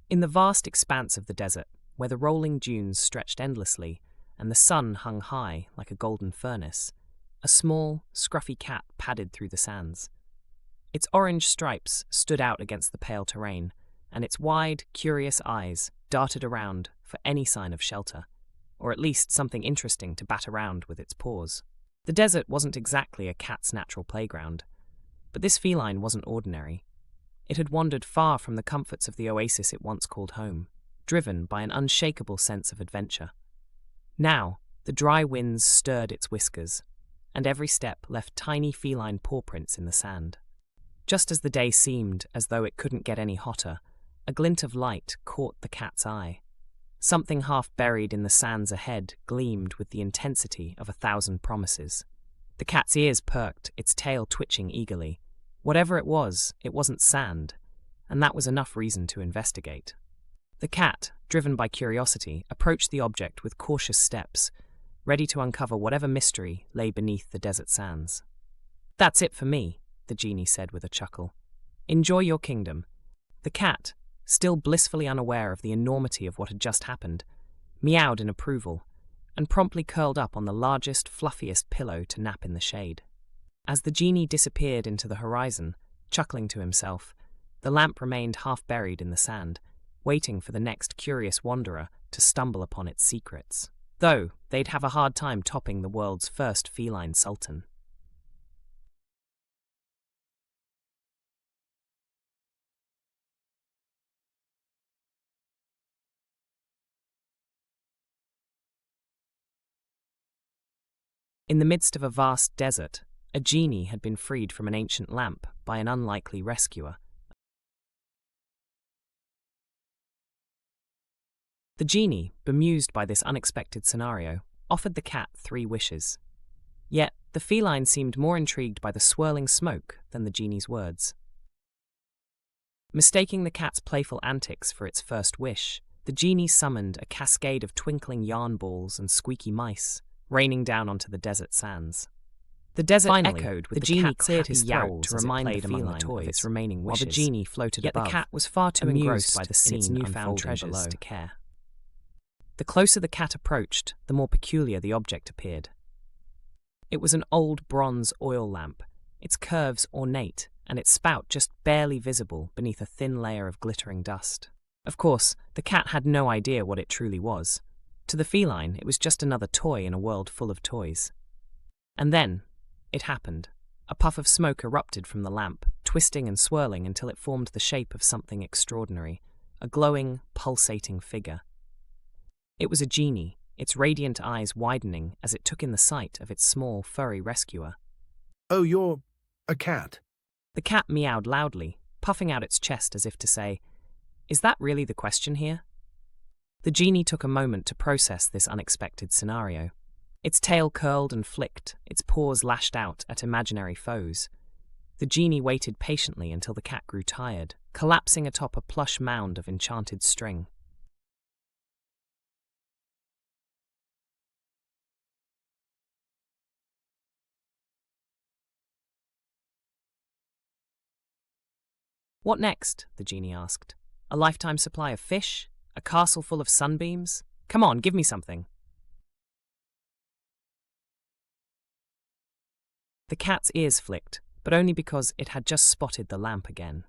In the vast expanse of the desert, where the rolling dunes stretched endlessly and the sun hung high like a golden furnace, a small, scruffy cat padded through the sands. Its orange stripes stood out against the pale terrain, and its wide, curious eyes darted around for any sign of shelter, or at least something interesting to bat around with its paws. The desert wasn't exactly a cat's natural playground, but this feline wasn't ordinary. It had wandered far from the comforts of the oasis it once called home, driven by an unshakable sense of adventure. Now, the dry winds stirred its whiskers, and every step left tiny feline paw prints in the sand. Just as the day seemed as though it couldn't get any hotter, a glint of light caught the cat's eye. Something half buried in the sands ahead gleamed with the intensity of 1,000 promises. The cat's ears perked, its tail twitching eagerly. Whatever it wasn't sand, and that was enough reason to investigate. The cat, driven by curiosity, approached the object with cautious steps, ready to uncover whatever mystery lay beneath the desert sands. "That's it for me," the genie said with a chuckle. "Enjoy your kingdom." The cat, still blissfully unaware of the enormity of what had just happened, meowed in approval, and promptly curled up on the largest, fluffiest pillow to nap in the shade. As the genie disappeared into the horizon, chuckling to himself, the lamp remained half buried in the sand, waiting for the next curious wanderer to stumble upon its secrets. Though they'd have a hard time topping the world's first feline sultan. In the midst of a vast desert, a genie had been freed from an ancient lamp by an unlikely rescuer. The genie, bemused by this unexpected scenario, offered the cat 3 wishes. Yet, the feline seemed more intrigued by the swirling smoke than the genie's words. Mistaking the cat's playful antics for its first wish, the genie summoned a cascade of twinkling yarn balls and squeaky mice, raining down onto the desert sands. The desert echoed with the genie cleared his throat to remind the feline of its remaining wishes, while the genie floated above. Yet the cat was far too engrossed by the scene its newfound treasures to care. The closer the cat approached, the more peculiar the object appeared. It was an old bronze oil lamp, its curves ornate, and its spout just barely visible beneath a thin layer of glittering dust. Of course, the cat had no idea what it truly was. To the feline, it was just another toy in a world full of toys. And then, it happened. A puff of smoke erupted from the lamp, twisting and swirling until it formed the shape of something extraordinary, a glowing, pulsating figure. It was a genie, its radiant eyes widening as it took in the sight of its small, furry rescuer. "Oh, you're a cat?" The cat meowed loudly, puffing out its chest as if to say, "Is that really the question here?" The genie took a moment to process this unexpected scenario. Its tail curled and flicked, its paws lashed out at imaginary foes. The genie waited patiently until the cat grew tired, collapsing atop a plush mound of enchanted string. "What next?" the genie asked. "A lifetime supply of fish? A castle full of sunbeams? Come on, give me something." The cat's ears flicked, but only because it had just spotted the lamp again.